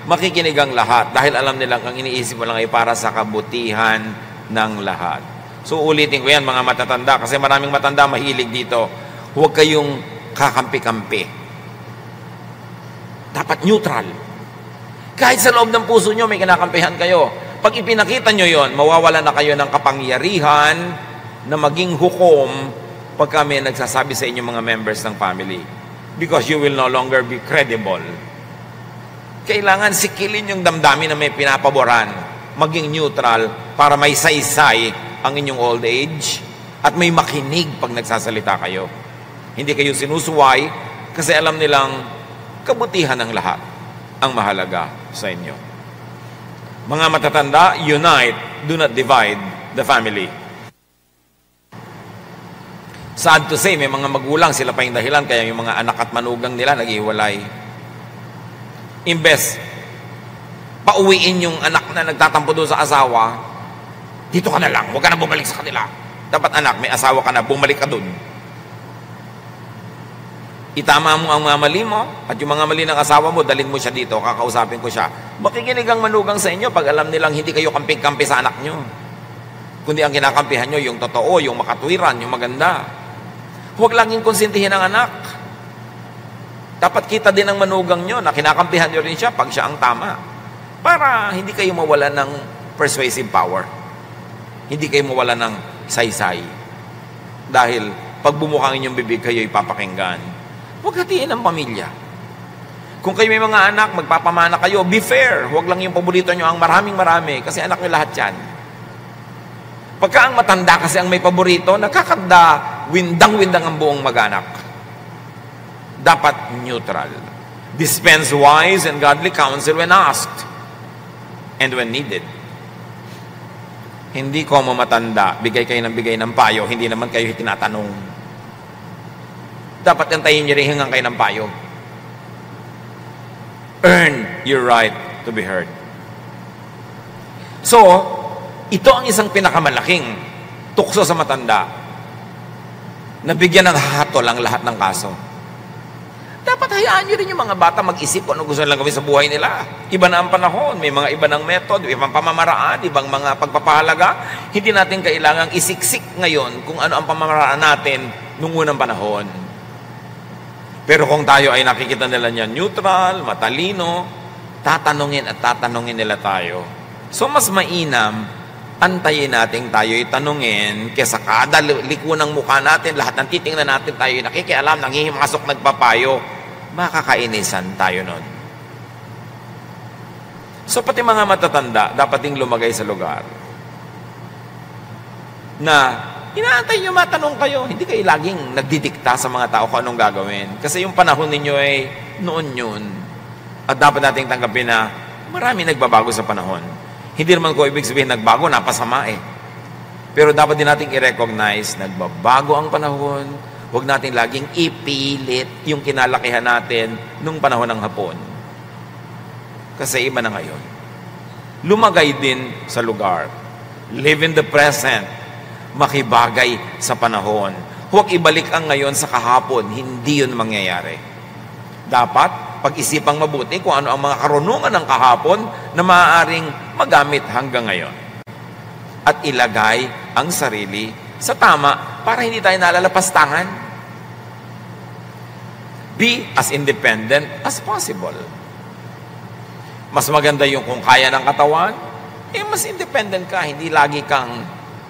makikinig ang lahat dahil alam nilang ang iniisip mo lang ay para sa kabutihan ng lahat. So ulitin ko yan mga matatanda kasi maraming matanda mahilig dito. Huwag kayong kakampi-kampi. Dapat neutral. Kahit sa loob ng puso nyo may kinakampihan kayo. Pag ipinakita nyo yon, mawawala na kayo ng kapangyarihan na maging hukom pag kami nagsasabi sa inyo mga members ng family. Because you will no longer be credible. Kailangan sikilin yung damdamin na may pinapaboran. Maging neutral para may saysay ang inyong old age at may makinig pag nagsasalita kayo. Hindi kayo sinusuway kasi alam nilang kabutihan ng lahat ang mahalaga sa inyo. Mga matatanda, unite, do not divide the family. Sad to say, may mga magulang, sila pa yung dahilan kaya yung mga anak at manugang nila nag-iwalay. Imbes, pauwiin yung anak na nagtatampo doon sa asawa, dito ka na lang, huwag ka na bumalik sa kanila. Dapat anak, may asawa ka na, bumalik ka dun. Itama mo ang mga mali mo, at yung mga mali ng asawa mo, dalhin mo siya dito, kakausapin ko siya. Makikinig ang manugang sa inyo pag alam nilang hindi kayo kamping-kampi sa anak nyo. Kundi ang kinakampihan nyo, yung totoo, yung makatwiran, yung maganda. Huwag lang yung konsintihin ng anak. Dapat kita din ang manugang nyo na kinakampihan nyo rin siya pag siya ang tama. Para hindi kayo mawala ng persuasive power. Hindi kayo mawala ng saysay. Dahil pag bumukang inyong bibig, kayo ipapakinggan. Huwag hatiin ang pamilya. Kung kayo may mga anak, magpapamana kayo, be fair. Huwag lang yung paborito nyo ang maraming-marami kasi anak nyo lahat yan. Pagka ang matanda kasi ang may paborito, nakakanda, windang-windang ang buong mag-anak. Dapat neutral. Dispense wise and godly counsel when asked and when needed. Hindi ko mamatanda, bigay kayo ng payo, hindi naman kayo tinatanong. Dapat antayin nyo rin hingang kayo ng payo. Earn your right to be heard. So, ito ang isang pinakamalaking tukso sa matanda na bigyan ng hatol ang lahat ng kaso. Dapat hayaan nyo rin yung mga bata mag-isip kung ano gusto nilang gawin sa buhay nila. Iba na ang panahon, may mga iba ng method, ibang pamamaraan, ibang mga pagpapahalaga. Hindi natin kailangang isiksik ngayon kung ano ang pamamaraan natin nung unang panahon. Pero kung tayo ay nakikita nila niya neutral, matalino, tatanungin at tatanungin nila tayo. So mas mainam, antayin natin tayo'y tanungin kesa kada liko ng mukha natin, lahat ng titingnan natin tayo'y nakikialam, nanghihimasok, nagpapayo. makakainisan tayo nun. So pati mga matatanda, dapat ding lumagay sa lugar na inaantay nyo matanong kayo. Hindi kayo laging nagdidikta sa mga tao kung anong gagawin. Kasi yung panahon ninyo ay noon yun. At dapat nating tanggapin na marami nagbabago sa panahon. Hindi naman ko ibig sabihin nagbago, napasama eh. Pero dapat din nating i-recognize, nagbabago ang panahon. Huwag natin laging ipilit yung kinalakihan natin nung panahon ng Hapon. Kasi iba na ngayon. Lumagay din sa lugar. Live in the present. Makibagay sa panahon. Huwag ibalik ang ngayon sa kahapon. Hindi yun mangyayari. Dapat pag-isipang mabuti kung ano ang mga karunungan ng kahapon na maaaring magamit hanggang ngayon. At ilagay ang sarili sa tama para hindi tayo nalalapastangan. Be as independent as possible. Mas maganda yung kung kaya ng katawan, mas independent ka. Hindi lagi kang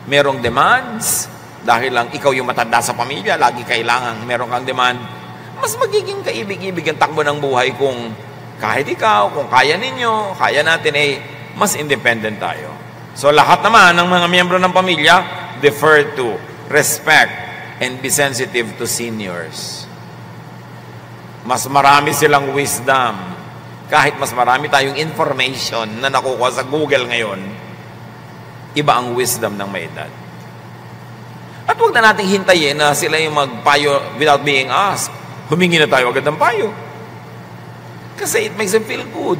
merong demands, dahil lang ikaw yung matanda sa pamilya, lagi kailangan meron kang demand. Mas magiging kaibig-ibig ang takbo ng buhay kung kahit ikaw, kung kaya ninyo, kaya natin, mas independent tayo. So lahat naman ng mga miyembro ng pamilya, defer to, respect, and be sensitive to seniors. Mas marami silang wisdom. Kahit mas marami tayong information na nakukuha sa Google ngayon, iba ang wisdom ng may edad. At huwag na nating hintayin na sila yung magpayo without being asked. Humingi na tayo agad ng payo. Kasi it makes them feel good.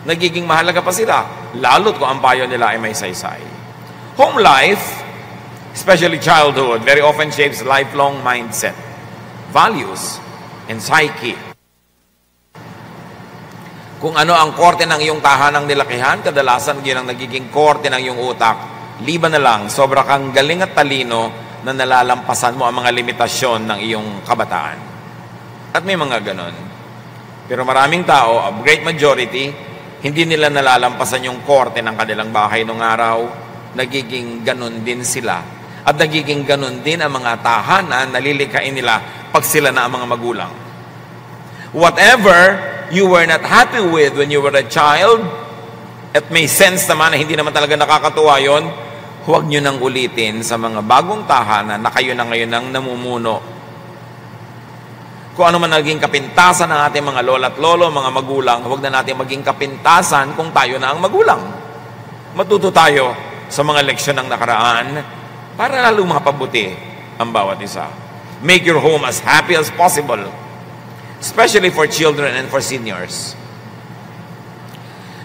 Nagiging mahalaga pa sila, lalo't kung ang payo nila ay may saysay. Home life, especially childhood, very often shapes lifelong mindset, values, and psyche. Kung ano ang korte ng iyong tahanang nilakihan, kadalasan yun ang nagiging korte ng iyong utak. Liban na lang, sobra kang galing at talino na nalalampasan mo ang mga limitasyon ng iyong kabataan. At may mga ganon. Pero maraming tao, a great majority, hindi nila nalalampasan yung korte ng kanilang bahay nung araw. Nagiging ganon din sila. At nagiging ganon din ang mga tahanan na lilikain nila pag sila na ang mga magulang. Whatever you were not happy with when you were a child, at may sense naman na hindi naman talaga nakakatuwa yun, huwag nyo nang ulitin sa mga bagong tahanan na kayo na ngayon ang namumuno. Kung ano man naging kapintasan ng ating mga lola at lolo, mga magulang, huwag na natin maging kapintasan kung tayo na ang magulang. Matuto tayo sa mga leksyon ng nakaraan para lalo mapabuti ang bawat isa. Make your home as happy as possible, especially for children and for seniors.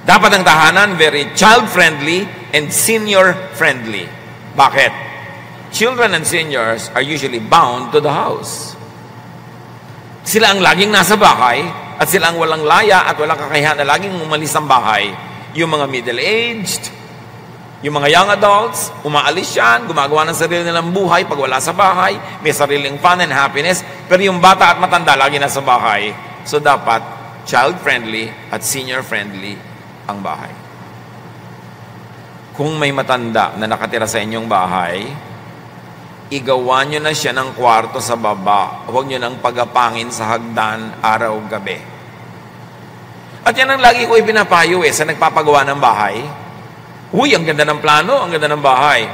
Dapat ang tahanan very child-friendly and senior-friendly. Bakit? Children and seniors are usually bound to the house. Sila ang laging nasa bahay at sila ang walang laya at walang kakayahan na laging umalis ng bahay. Yung mga middle-aged, yung mga young adults, umaalis yan, gumagawa ng sarili nilang buhay pag wala sa bahay, may sariling fun and happiness, pero yung bata at matanda lagi nasa bahay. So dapat child-friendly at senior-friendly ang bahay. Kung may matanda na nakatira sa inyong bahay, igawa nyo na siya ng kwarto sa baba. Huwag nyo nang pagapangin sa hagdan araw-gabi. At yan ang lagi ko ipinapayo sa nagpapagawa ng bahay. Uy, ang ganda ng plano, ang ganda ng bahay.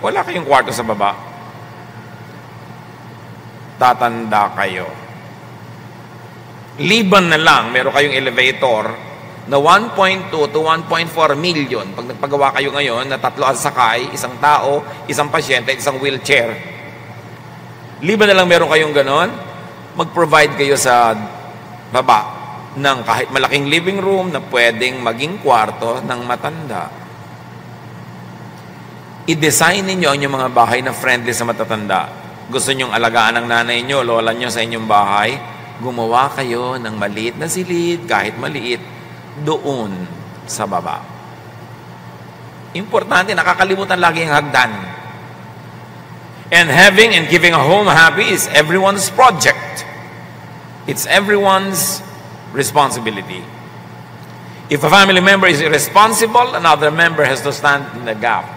Wala kayong kwarto sa baba. Tatanda kayo. Liban na lang, meron kayong elevator na 1.2 to 1.4 million. Pag nagpagawa kayo ngayon na 3 ang sakay, isang tao, isang pasyente, isang wheelchair. Liban na lang meron kayong ganon, mag-provide kayo sa baba ng kahit malaking living room na pwedeng maging kwarto ng matanda. I-design ninyo ang inyong mga bahay na friendly sa matatanda. Gusto nyong alagaan ng nanay nyo, lola nyo sa inyong bahay, gumawa kayo ng maliit na silid, kahit maliit, doon sa baba. Importante, nakakalimutan lagi ang hagdan. And having and keeping a home happy is everyone's project. It's everyone's responsibility. If a family member is irresponsible, another member has to stand in the gap.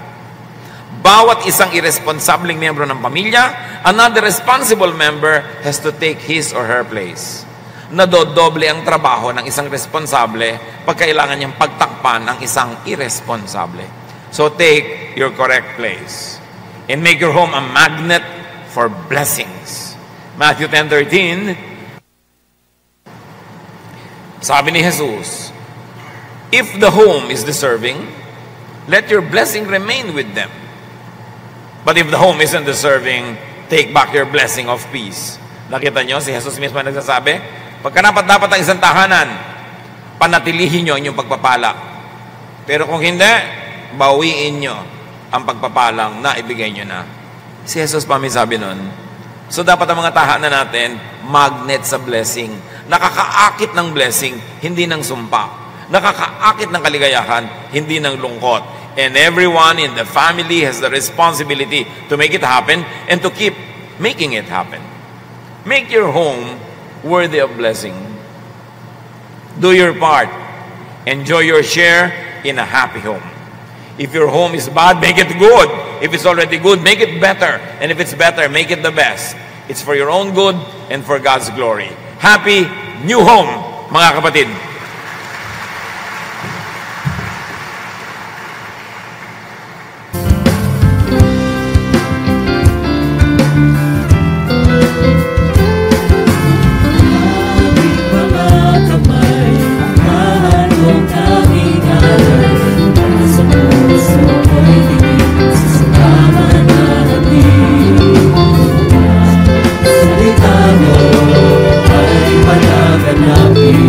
Bawat isang irresponsibleng miyembro ng pamilya, another responsible member has to take his or her place. Nadodoble ang trabaho ng isang responsable pag kailangan niyang pagtakpan ng isang irresponsable. So take your correct place and make your home a magnet for blessings. Matthew 10:13, sabi ni Jesus, if the home is deserving, let your blessing remain with them. But if the home isn't deserving, take back your blessing of peace. Nakita nyo, si Jesus mismo nagsasabi, pagkarapat-dapat ang isang tahanan, panatilihin nyo inyong pagpapala. Pero kung hindi, bawiin nyo ang pagpapalang na ibigay nyo na. Si Jesus pa may sabi nun. So dapat ang mga tahanan natin, magnet sa blessing. Nakakaakit ng blessing, hindi ng sumpa. Nakakaakit ng kaligayahan, hindi ng lungkot. And everyone in the family has the responsibility to make it happen and to keep making it happen. Make your home worthy of blessing. Do your part. Enjoy your share in a happy home. If your home is bad, make it good. If it's already good, make it better. And if it's better, make it the best. It's for your own good and for God's glory. Happy new home, mga kapatid. Salita mo ay panaganapin.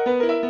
Thank you.